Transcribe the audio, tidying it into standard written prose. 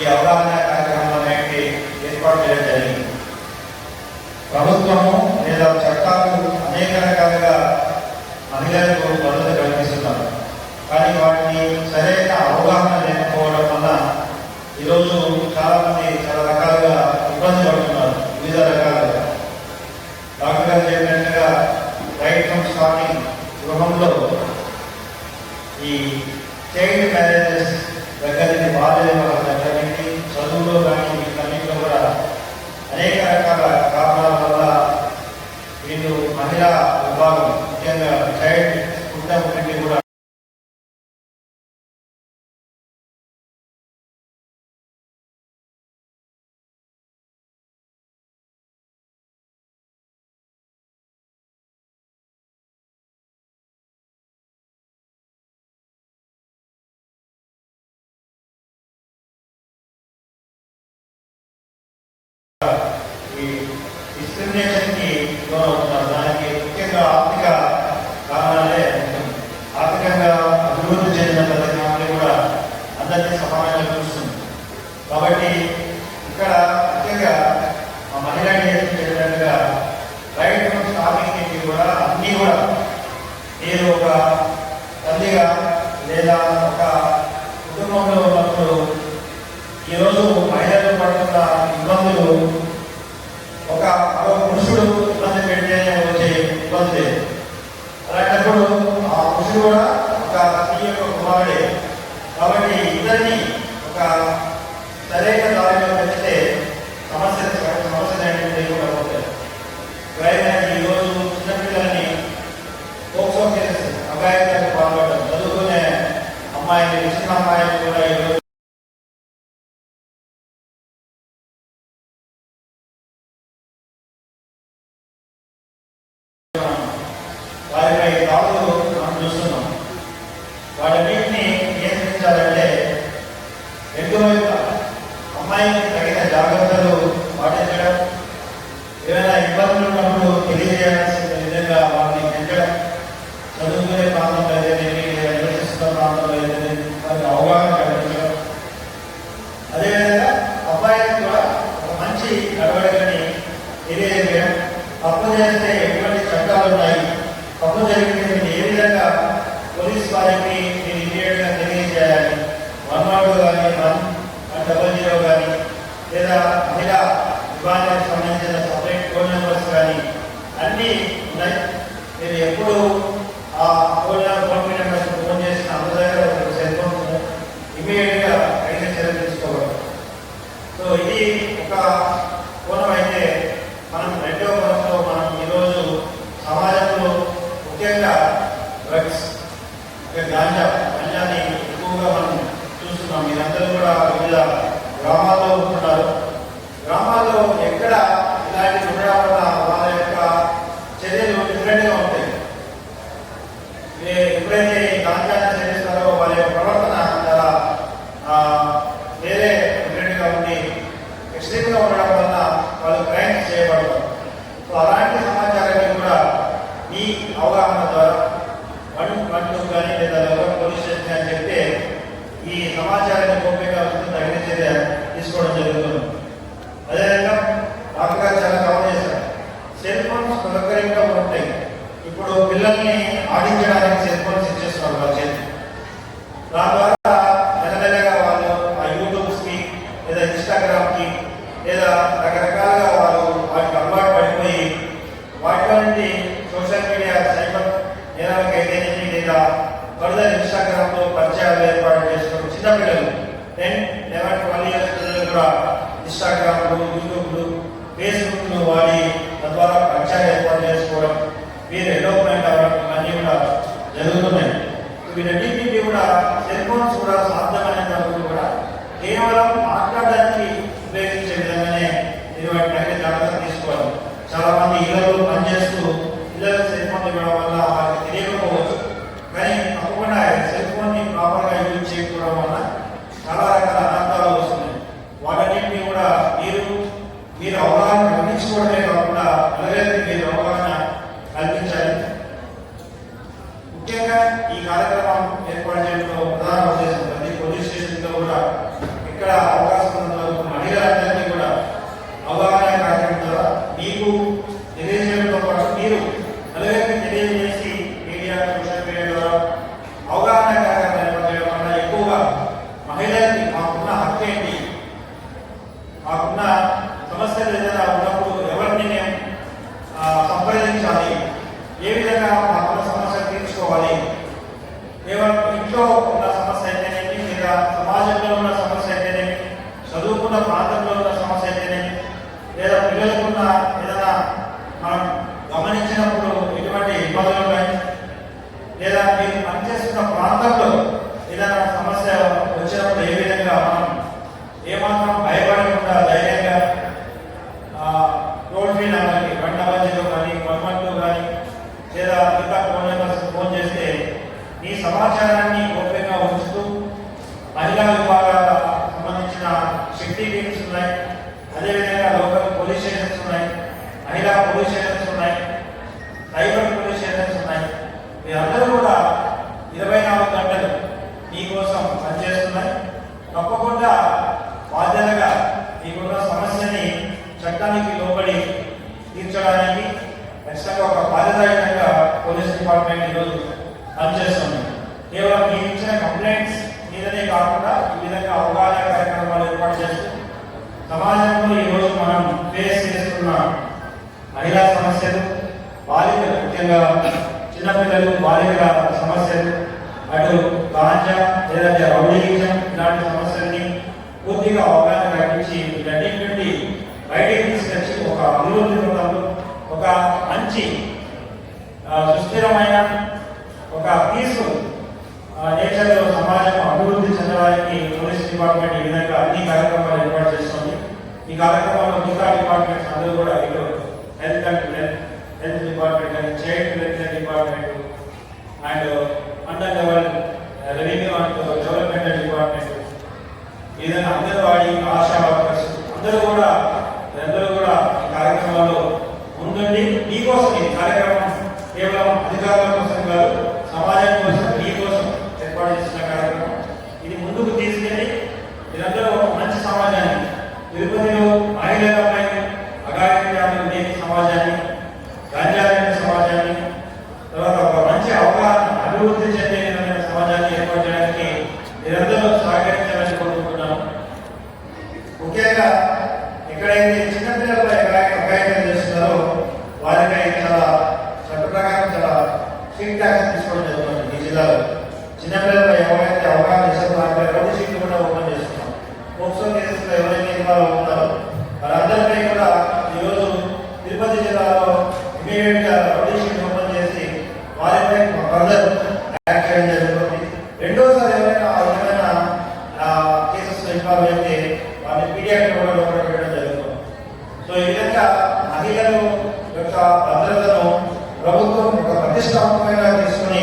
ఈ అవగాహన కార్యక్రమాలన్నింటినీ ఏర్పాటు చేయడం జరిగింది. ప్రభుత్వము లేదా చట్టాలు అనేక రకాలుగా మహిళలకు భద్రత కల్పిస్తున్నారు. కానీ వాటిని సరైన అవగాహన లేకపోవడం వల్ల ఈరోజు చాలామంది చాలా రకాలుగా ఇబ్బంది పడుతున్నారు. వివిధ రకాలుగా డాక్టర్ గారు చెప్పినట్టుగా రైట్ ఫ్రమ్ స్టార్టింగ్ గృహంలో ఈ చైల్డ్ మ్యారేజెస్ దగ్గర నుంచి బాల్య వివాహాల దగ్గర నుంచి చదువులో కానీ వీటన్నింటిలో కూడా అనేక రకాల కారణాల వల్ల వీళ్ళు మహిళా విభాగం ముఖ్యంగా చైల్డ్ పుట్టినప్పటి కూడా ఈ డిస్క్రిమినేషన్కి లోనవుతున్నారు. దానికి ముఖ్యంగా ఆర్థిక కారణాలే ముఖ్యం. ఆర్థికంగా అభివృద్ధి చెందిన ప్రతి ఫ్యామిలీ కూడా అందరినీ సమానంగా చూస్తుంది. కాబట్టి ఇక్కడ ముఖ్యంగా మా మహిళా చెప్పినట్టుగా రైట్ ఫ్రమ్ స్టార్టింగ్ నుంచి కూడా అన్నీ కూడా మీరు ఒక తల్లిగా లేదా ఒక కుటుంబంలో ఉన్నప్పుడు ఈరోజు మహిళలు పడుతున్న ఇబ్బందులు ఒక మరో పురుషుడు ఇబ్బంది పెడితే వచ్చే ఇబ్బంది లేదు. అలాంటప్పుడు ఆ పురుషుడు కూడా ఒక స్త్రీ యొక్క కుమారుడే. కాబట్టి ఇద్దరిని ఒక సరైన దారిలో పెడితే సమస్యలు లేకుండా పోతాయి. ఎవరైనా ఈరోజు చిన్నపిల్లలని పోక్సో కేసెస్ అఘాయిత్యానికి పాల్పడడం, చదువుకునే అమ్మాయిని చిన్న అమ్మాయిని కూడా ఈరోజు వారిపై దాడులు మనం చూస్తున్నాం. వాటన్నింటినీ నియంత్రించాలంటే రెండు వైపులా అమ్మాయికి తగిన జాగ్రత్తలు పాటించడం, ఏమైనా ఇబ్బందులు ఉన్నప్పుడు తెలియజేయాల్సిన విధంగా వారిని పెంచడం, చదువుకునే ప్రాంతంలో అయితేనేమి లేదా నివసిస్తున్న ప్రాంతంలో అయితేనేమి వారికి అవగాహన కల్పించడం, అదేవిధంగా అబ్బాయికి కూడా ఒక మంచి నడవడికని తెలియజేయడం, తప్పు చేస్తే ఎటువంటి చట్టాలు ఉన్నాయి, తప్పు జరిగితే మీరు ఏ విధంగా పోలీస్ వారికి మీరు ఇమీడియట్గా తెలియజేయాలి, 112 కానీ 100 కానీ లేదా మహిళా విభాగానికి సంబంధించిన సపరేట్ ఫోన్ నెంబర్స్ కానీ అన్నీ ఉన్నాయి. మీరు ఎప్పుడు ఆ ఫోన్ నెంబర్స్ ఫోన్ చేసిన అందరి దగ్గర ఒక సెల్ ఫోన్ ఇమీడియట్గా అయితే చర్యలు తీసుకోవడం. సో ఇది ఒక కోణం అయితే, మనం రెండవ కోణంలో మనం ఈరోజు సమాజంలో ముఖ్యంగా డ్రగ్స్ గాంజాని ఎక్కువగా మనం చూస్తున్నాం. మీరందరూ కూడా వివిధ గ్రామాల్లో ఉంటున్నారు. గ్రామాల్లో ఎక్కడ ఇలాంటి ఉండడం వల్ల వాళ్ళ యొక్క చర్యలు డిఫరెంట్గా ఉంటాయి. ఎప్పుడైతే గాంజాని సేవిస్తారో వాళ్ళ యొక్క ప్రవర్తన చాలా వేరే డిఫరెంట్గా ఉండి ఎక్స్ట్రీమ్గా ఉండడం వల్ల వాళ్ళు క్రైమ్స్ చేయబడతారు. సో అలాంటి సమాచారాన్ని కూడా ఈ అవగాహన ద్వారా 112 కానీ లేదా పోలీస్ స్టేషన్ అని చెప్తే ఈ సమాచారాన్ని గోప్యంగా తగిన చర్య తీసుకోవడం జరుగుతుంది. అదేవిధంగా డాక్టర్ గారు చాలా కవర్ చేశారు. సెల్ ఫోన్స్ సౌకర్యంగా ఉంటాయి. ఇప్పుడు పిల్లల్ని ఆడించడానికి సెల్ ఫోన్స్ ఇచ్చేస్తున్నారు వాళ్ళ చేతి. దాని ద్వారా నెలనెలగా వాళ్ళు ఆ యూట్యూబ్స్కి లేదా ఇన్స్టాగ్రామ్కి లేదా రకరకాలుగా వాళ్ళు వాటికి అలవాటు పడిపోయి వాటిలో నుండి సోషల్ మీడియా సైబర్ నేరాలకైతేనేమి లేదా ఫర్దర్ ఇన్స్టాగ్రామ్లో పరిచయాలు ఏర్పాటు చేసుకోవడం. చిన్నపిల్లలు 10, 11, 12 years పిల్లలు కూడా ఇన్స్టాగ్రామ్లు, యూట్యూబ్లు, ఫేస్బుక్లు వాడి తద్వారా పరిచయాలు ఏర్పాటు చేసుకోవడం, వీరు డెవలప్మెంట్ అవ్వడం అన్నీ కూడా జరుగుతున్నాయి. వీటన్నింటినీ కూడా సెల్ ఫోన్స్ కూడా సాధ్యమైనంత కూడా కేవలం మాట్లాడడానికి ఉపయోగించే విధంగానే మీరు వాటిని జాగ్రత్త తీసుకోవాలి. చాలా మంది ఇళ్లలో పనిచేస్తూ పిల్లలకు సెల్ ఫోన్ ఇవ్వడం వల్ల వాళ్ళకి తెలియకపోవచ్చు, కానీ తప్పకుండా సెల్ ఫోన్ని ప్రాపర్గా యూజ్ చేయకపోవడం వల్ల చాలా రకాల అనర్థాలు వస్తున్నాయి. వాటన్నింటినీ కూడా మీరు అవగాహన కల్పించుకోవడమే కాకుండా నలుగురికి మీరు అవగాహన కల్పించాలి. ముఖ్యంగా ఈ కార్యక్రమం ఏర్పాటు చేయడంలో ప్రధాన ఉద్దేశం ప్రతి పోలీస్ స్టేషన్లో కూడా ఎక్కడ అవకాశం చదువుకున్న ప్రాంతంలో ఉన్న సమస్య అయితేనే, లేదా పిల్లలకున్న ఏదైనా మనం గమనించినప్పుడు ఎటువంటి ఇబ్బందులు ఉన్నాయి, లేదా మీరు పనిచేస్తున్న ప్రాంతంలో ఏదైనా సమస్య వచ్చినప్పుడు ఏ విధంగా మనం ఏమాత్రం భయపడకుండా ధైర్యంగా టోల్ ఫ్రీ నెంబర్కి 100 కానీ 112 కానీ లేదా ఇంకా ఫోన్ నెంబర్స్ ఫోన్ చేస్తే ఈ సమాచారాన్ని గోప్యంగా ఉంచుతూ మహిళా విభాగాల సంబంధించిన శక్తి టీమ్స్ ఉన్నాయి, అదేవిధంగా లోకల్ పోలీస్ స్టేషన్స్ ఉన్నాయి, మహిళా పోలీస్ స్టేషన్స్ ఉన్నాయి, సైబర్ పోలీస్ స్టేషన్స్ ఉన్నాయి. మీరందరూ కూడా 24 గంటలు మీకోసం పనిచేస్తున్నాయి. తప్పకుండా బాధ్యతగా మీకున్న సమస్యని చట్టానికి లోబడి తీర్చడానికి ఖచ్చితంగా ఒక బాధ్యతాయుతంగా పోలీస్ డిపార్ట్మెంట్ ఈరోజు పనిచేస్తుంది. కేవలం మీరు ఇచ్చిన కంప్లైంట్స్ మీదనే కాకుండా ఈ విధంగా అవగాహన కార్యక్రమాలు ఏర్పాటు చేస్తూ సమాజంలో ఈరోజు మనం ఫేస్ చేస్తున్న మహిళా సమస్యలు, బాలికలు ముఖ్యంగా చిన్నపిల్లలు బాలికల సమస్యలు, అటు గాంజా లేదంటే రౌడీయిజం ఇలాంటి సమస్యల్ని పూర్తిగా అవగాహన కల్పించి వీటన్నిటి నుండి బయటికి తీసుకొచ్చి ఒక అభివృద్ధి పథంలో ఒక మంచి సుస్థిరమైన ఒక పీస్ఫుల్ నేచర్లో సమాజం అభివృద్ధి చెందడానికి పోలీస్ డిపార్ట్మెంట్ ఈ విధంగా అన్ని కార్యక్రమాలు ఏర్పాటు చేస్తుంది. ఈ కార్యక్రమంలో మిగతా డిపార్ట్మెంట్స్ అందరూ కూడా ఇటు హెల్త్ డిపార్ట్మెంట్ కానీ, child welfare department and under level revenue and developmental department, ఈ విధంగా అందరూ వాడి ఆశా వర్కర్స్ అందరూ కూడా ఈ కార్యక్రమాల్లో ముందుండి మీకోసం ఈ కార్యక్రమం కేవలం అధికారుల కోసం కాదు, సమాజం కోసం మీకోసం ఏర్పాటు చేసిన కార్యక్రమం. ఇది ముందుకు తీసుకెళ్ళి మీరందరూ ఒక మంచి సమాజాన్ని, తిరుపతిలో మహిళలపై అగాధ్యాలు లేని సమాజాన్ని, గాంజాలైన సమాజాన్ని, తర్వాత ఒక మంచి అవగాహన అభివృద్ధి చెందే విధమైన సమాజాన్ని ఏర్పాటు చేయడానికి మీరందరూ సహకరించాలని కోరుకుంటున్నాను. ముఖ్యంగా ఎక్కడైతే చిన్నపిల్లలపై అగాధ్యం చేస్తున్నారో వారిపై చాలా చట్ట ప్రకారం చాలా స్ట్రిక్ట్ యాక్షన్ తీసుకోవడం జరుగుతుంది. ఈ జిల్లాలో చిన్నపిల్లలపై ఎవరైతే అవగాహన చేస్తారో వారిపై రౌడీ షీట్లు కూడా ఓపెన్ చేస్తున్నాం. పోక్సో కేసెస్లో ఎవరైతే ఇన్వాల్వ్ అవుతున్నారో వారందరిపై కూడా ఈరోజు తిరుపతి జిల్లాలో ఇమీడియట్ గా రౌడీ షీట్ ఓపెన్ చేసి వారిపై ఫర్దర్ యాక్ట్ చేయడం జరుగుతుంది. రెండోసారి ఎవరైనా కేసెస్ ఇన్వాల్వ్ అయితే వారిని పీడియాట్రిక్ కూడా లోపల పెట్టడం జరుగుతుంది. సో ఈ విధంగా మహిళలు యొక్క భద్రతను ప్రభుత్వం ఒక ప్రతిష్టాత్మకంగా తీసుకుని